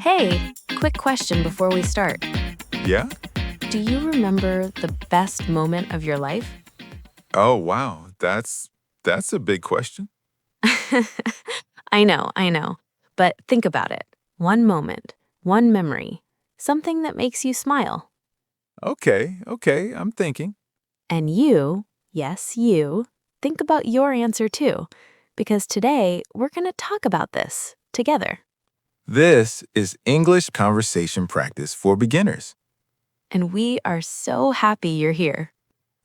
Hey, quick question before we start. Yeah? Do you remember the best moment of your life? Oh, wow. That's a big question. I know. But think about it. One moment, one memory, something that makes you smile. Okay, I'm thinking. And you, yes, you, think about your answer too, because today we're going to talk about this together. This is English conversation practice for beginners. And we are so happy you're here.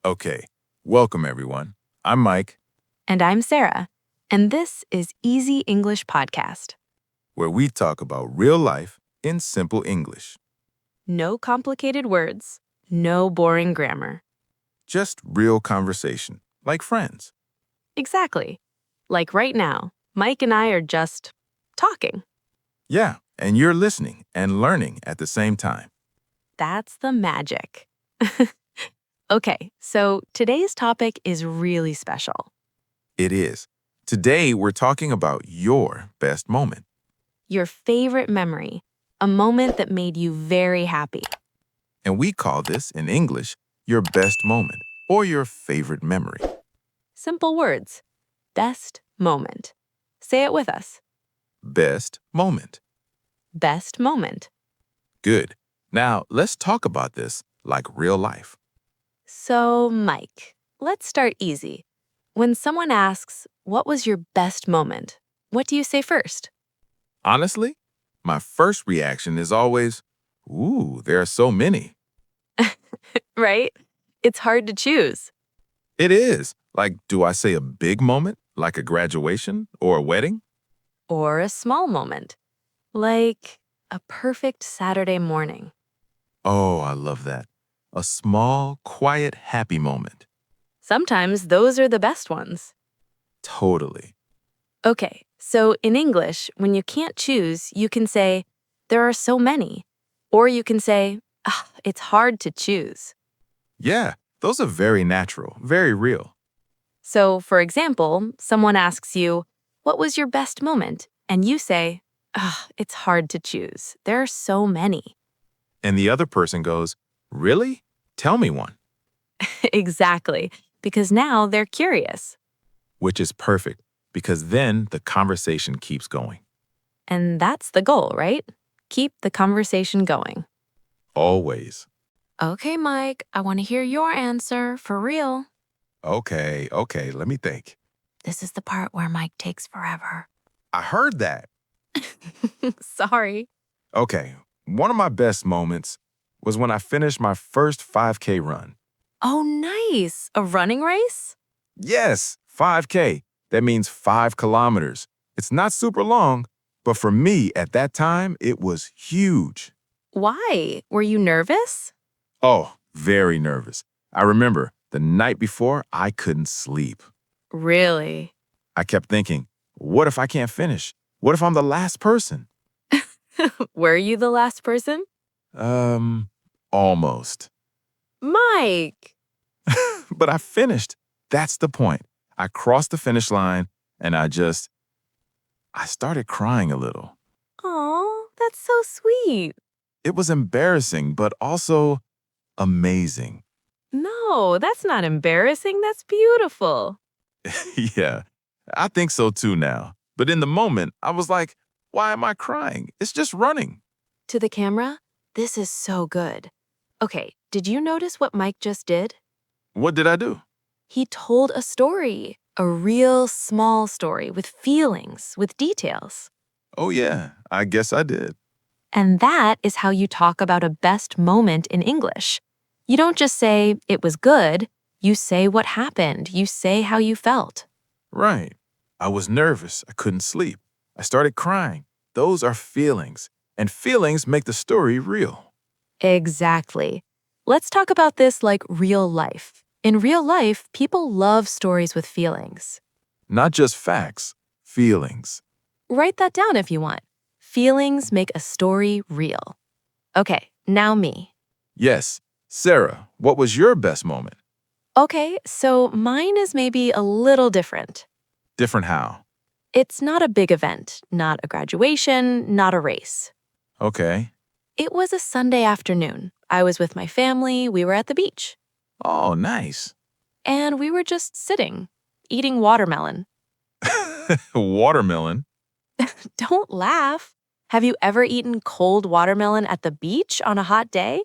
Okay, welcome everyone. I'm Mike, And I'm Sarah. And this is Easy English Podcast. where we talk about real life in simple English. No complicated words, no boring grammar. Just real conversation, like friends. Exactly. Like right now, Mike and I are just talking. Yeah, and you're listening and learning at the same time. That's the magic. Okay, so today's topic is really special. It is. Today, we're talking about your best moment. Your favorite memory, a moment that made you very happy. And we call this in English your best moment or your favorite memory. Simple words. Best moment. Say it with us. Best moment. Best moment. Good. Now, let's talk about this like real life. So, Mike, let's start easy. When someone asks, what was your best moment? What do you say first? Honestly, my first reaction is always, ooh, there are so many. Right? It's hard to choose. It is. Like, do I say a big moment, like a graduation or a wedding? Or a small moment, like a perfect Saturday morning. Oh, I love that. A small, quiet, happy moment. Sometimes those are the best ones. Totally. Okay, so in English, when you can't choose, you can say, there are so many. Or you can say, it's hard to choose. Yeah, those are very natural, very real. So, for example, someone asks you, what was your best moment? And you say, it's hard to choose. There are so many. And the other person goes, really? Tell me one. Exactly, because now they're curious. Which is perfect because then the conversation keeps going. And that's the goal, right? Keep the conversation going. Always. Okay, Mike, I want to hear your answer for real. Okay, let me think. This is the part where Mike takes forever. I heard that. Sorry. Okay, one of my best moments was when I finished my first 5K run. Oh, nice. A running race? Yes, 5K. That means 5 kilometers. It's not super long, but for me at that time, it was huge. Why? Were you nervous? Oh, very nervous. I remember the night before, I couldn't sleep. Really? I kept thinking, what if I can't finish? What if I'm the last person? Were you the last person? Almost. Mike! But I finished. That's the point. I crossed the finish line and I started crying a little. Aw, that's so sweet. It was embarrassing, but also amazing. No, that's not embarrassing. That's beautiful. Yeah, I think so too now. But in the moment, I was like, why am I crying? It's just running. To the camera, this is so good. Okay, did you notice what Mike just did? What did I do? He told a story, a real small story with feelings, with details. Oh, yeah, I guess I did. And that is how you talk about a best moment in English. You don't just say, it was good. You say what happened. You say how you felt. Right. I was nervous. I couldn't sleep. I started crying. Those are feelings, and feelings make the story real. Exactly. Let's talk about this like real life. In real life, people love stories with feelings. Not just facts, feelings. Write that down if you want. Feelings make a story real. Okay, now me. Yes. Sarah, what was your best moment? Okay, so mine is maybe a little different. Different how? It's not a big event, not a graduation, not a race. Okay. It was a Sunday afternoon. I was with my family, we were at the beach, Oh, nice. and we were just sitting, eating watermelon. Watermelon. Don't laugh. Have you ever eaten cold watermelon at the beach on a hot day?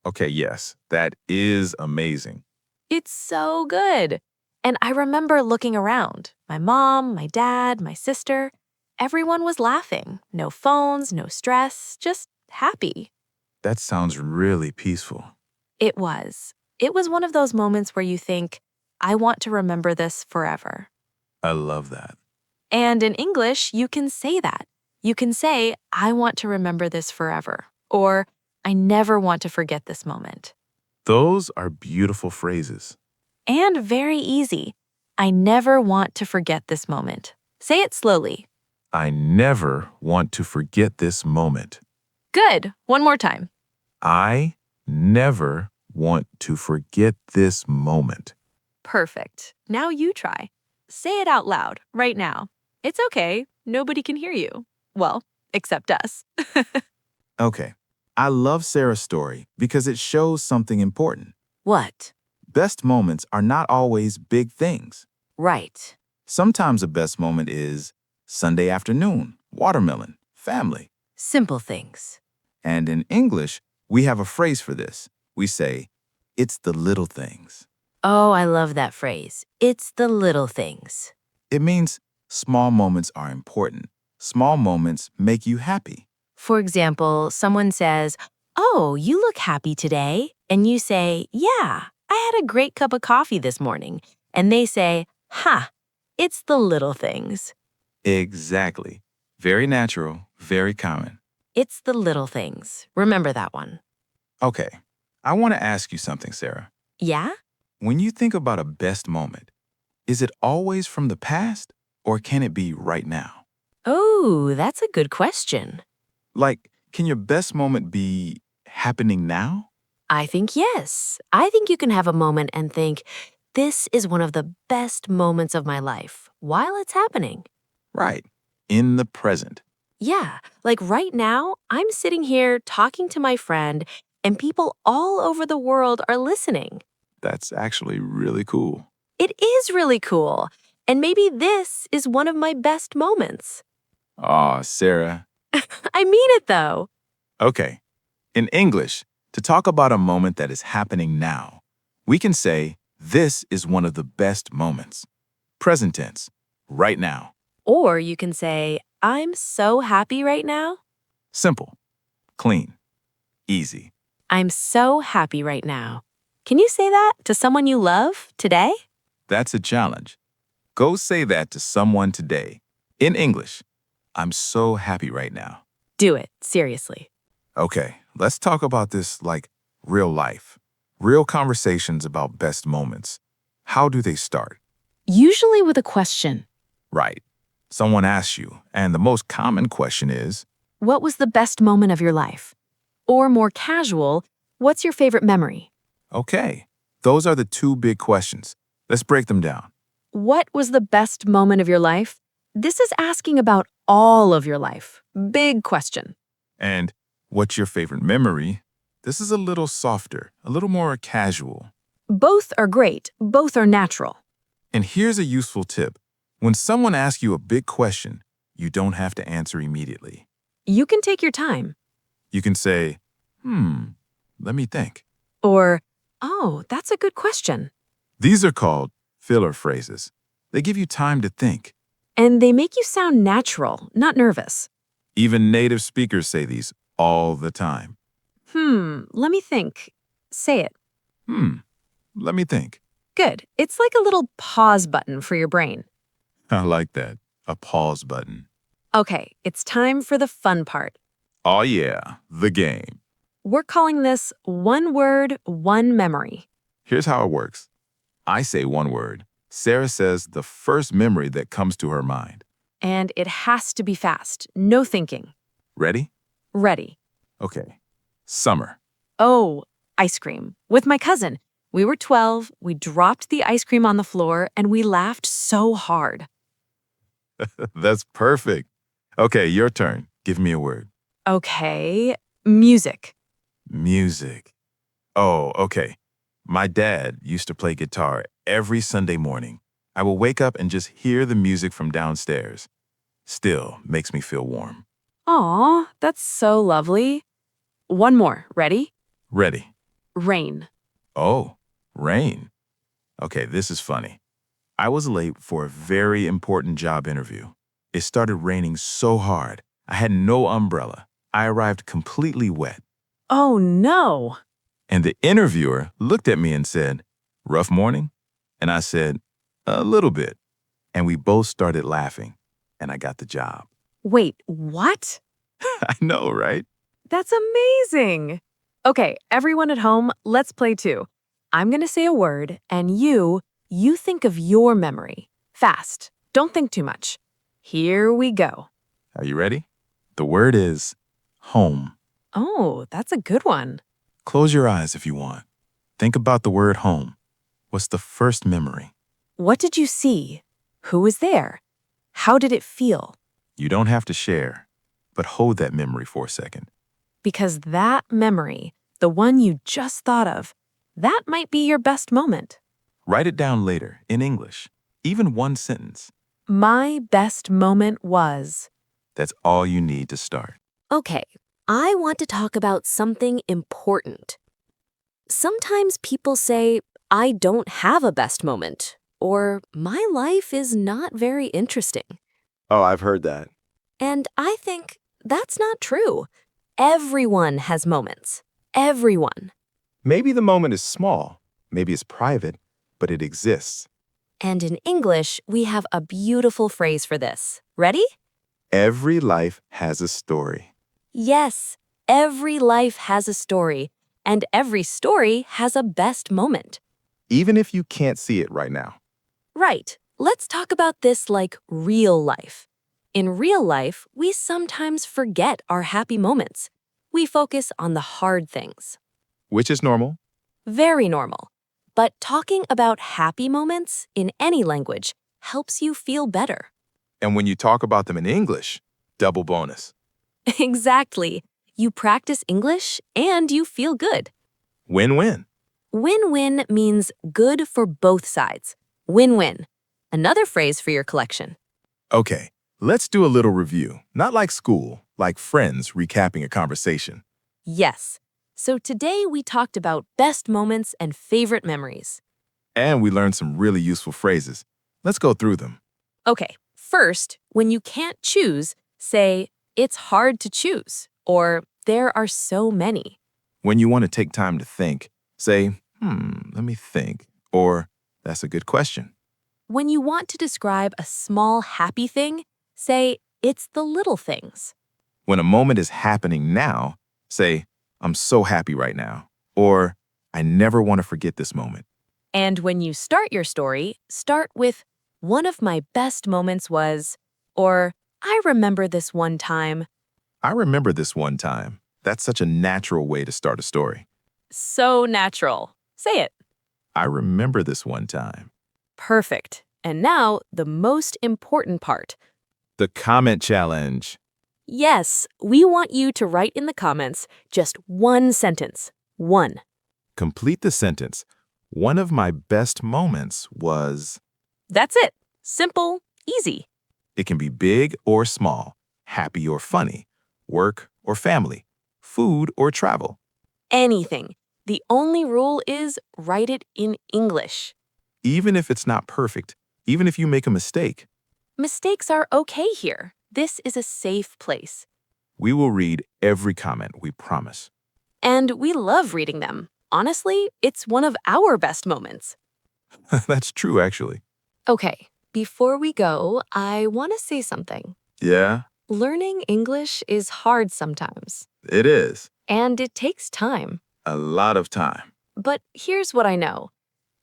Okay, yes, that is amazing. It's so good. And I remember looking around. My mom, my dad, my sister, everyone was laughing. No phones, no stress, just happy. That sounds really peaceful. It was. It was one of those moments where you think, I want to remember this forever. I love that. And in English, you can say that. You can say, I want to remember this forever, or I never want to forget this moment. Those are beautiful phrases. And very easy. I never want to forget this moment. Say it slowly. I never want to forget this moment. Good. One more time. I never want to forget this moment. Perfect. Now you try. Say it out loud right now. It's okay. Nobody can hear you. Well, except us. Okay. I love Sarah's story because it shows something important. What? Best moments are not always big things. Right. Sometimes a best moment is Sunday afternoon, watermelon, family. Simple things. And in English, we have a phrase for this. We say, it's the little things. Oh, I love that phrase. It's the little things. It means small moments are important. Small moments make you happy. For example, someone says, "Oh, you look happy today." And you say, "Yeah, I had a great cup of coffee this morning." And they say, "Ha, it's the little things." Exactly. Very natural, very common. It's the little things. Remember that one. Okay. I want to ask you something, Sarah. Yeah? When you think about a best moment, is it always from the past or can it be right now? Oh, that's a good question. Like, can your best moment be happening now? I think yes. I think you can have a moment and think, this is one of the best moments of my life while it's happening. Right. In the present. Yeah, like right now, I'm sitting here talking to my friend, and people all over the world are listening. That's actually really cool. It is really cool. And maybe this is one of my best moments. Aw, Sarah. I mean it though. Okay. In English, to talk about a moment that is happening now, we can say, this is one of the best moments. Present tense. Right now. Or you can say, I'm so happy right now. Simple. Clean. Easy. I'm so happy right now. Can you say that to someone you love today? That's a challenge. Go say that to someone today. In English, I'm so happy right now. Do it, seriously. Okay, let's talk about this like real life. Real conversations about best moments. How do they start? Usually with a question. Right. Someone asks you, and the most common question is, What was the best moment of your life? Or more casual, what's your favorite memory? okay, those are the two big questions. Let's break them down. What was the best moment of your life? This is asking about all of your life. Big question. And what's your favorite memory? This is a little softer, a little more casual. Both are great. Both are natural. And here's a useful tip. When someone asks you a big question, you don't have to answer immediately. You can take your time. You can say, let me think. Or, oh, that's a good question. These are called filler phrases. They give you time to think. And they make you sound natural, not nervous. Even native speakers say these all the time. Let me think. Say it. Let me think. Good. It's like a little pause button for your brain. I like that. A pause button. Okay, it's time for the fun part. Oh yeah, the game. We're calling this one word, one memory. Here's how it works. I say one word. Sarah says the first memory that comes to her mind. And it has to be fast. No thinking. Ready? Ready. Okay. Summer. Oh, ice cream. With my cousin. We were 12, we dropped the ice cream on the floor, and we laughed so hard. That's perfect. Okay, your turn. Give me a word. Okay, music. Music. Oh, okay. My dad used to play guitar every Sunday morning. I will wake up and just hear the music from downstairs. Still makes me feel warm. Aw, that's so lovely. One more. Ready? Ready. Rain. Oh, rain. Okay, this is funny. I was late for a very important job interview. It started raining so hard. I had no umbrella. I arrived completely wet. Oh no. And the interviewer looked at me and said, "Rough morning?" And I said, "A little bit." And we both started laughing, and I got the job. Wait, what? I know, right? That's amazing. Okay, everyone at home, let's play too. I'm going to say a word, and you think of your memory. Fast. Don't think too much. Here we go. Are you ready? The word is home. Oh, that's a good one. Close your eyes if you want. Think about the word home. What's the first memory? What did you see? Who was there? How did it feel? You don't have to share, but hold that memory for a second. Because that memory, the one you just thought of, that might be your best moment. Write it down later in English, even one sentence. My best moment was. That's all you need to start. Okay, I want to talk about something important. Sometimes people say, I don't have a best moment, or my life is not very interesting. Oh, I've heard that. And I think that's not true. Everyone has moments. Everyone. Maybe the moment is small, maybe it's private, but it exists. And in English, we have a beautiful phrase for this. Ready? Every life has a story. Yes, every life has a story, and every story has a best moment. Even if you can't see it right now. Right. Let's talk about this like real life. In real life, we sometimes forget our happy moments. We focus on the hard things. Which is normal. Very normal. But talking about happy moments in any language helps you feel better. And when you talk about them in English, double bonus. Exactly. You practice English and you feel good. Win-win. Win-win means good for both sides. Win-win. Another phrase for your collection. Okay, let's do a little review. Not like school, like friends recapping a conversation. Yes. So today we talked about best moments and favorite memories. And we learned some really useful phrases. Let's go through them. Okay, first, when you can't choose, say, it's hard to choose, or there are so many. When you want to take time to think, say, let me think, or that's a good question. When you want to describe a small happy thing, say, it's the little things. When a moment is happening now, say, I'm so happy right now, or I never want to forget this moment. And when you start your story, start with, one of my best moments was, or I remember this one time. I remember this one time. That's such a natural way to start a story. So natural. Say it. I remember this one time. Perfect. And now, the most important part. The comment challenge. Yes, we want you to write in the comments just one sentence. One. Complete the sentence. One of my best moments was... That's it. Simple, easy. It can be big or small, happy or funny, work or family, food or travel. Anything. The only rule is write it in English. Even if it's not perfect, even if you make a mistake, Mistakes are okay here. This is a safe place. we will read every comment, we promise. And we love reading them. Honestly, it's one of our best moments. That's true, actually. Okay, before we go, I want to say something. Yeah, Learning English is hard sometimes, it is. and it takes time. A lot of time. But here's what I know.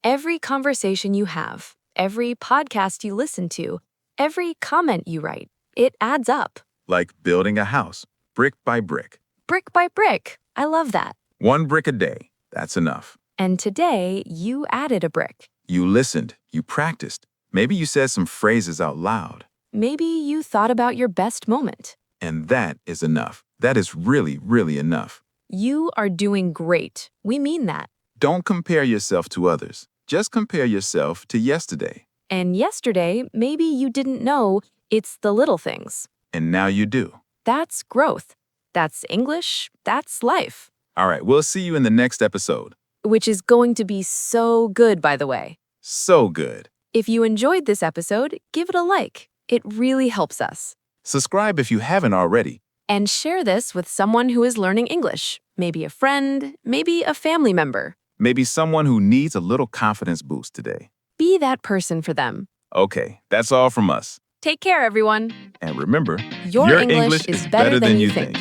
Every conversation you have, every podcast you listen to, every comment you write, it adds up. Like building a house, brick by brick. Brick by brick. I love that. 1 brick a day. That's enough. And today, you added a brick. You listened, you practiced. Maybe you said some phrases out loud. Maybe you thought about your best moment. And that is enough. That is really, really enough. You are doing great. We mean that. Don't compare yourself to others. Just compare yourself to yesterday. And yesterday, maybe you didn't know it's the little things. And now you do. That's growth. That's English. That's life. All right, we'll see you in the next episode. Which is going to be so good, by the way. So good. If you enjoyed this episode, give it a like. It really helps us. Subscribe if you haven't already. And share this with someone who is learning English. Maybe a friend, maybe a family member. Maybe someone who needs a little confidence boost today. Be that person for them. Okay, that's all from us. Take care, everyone. And remember, Your English is better than you think.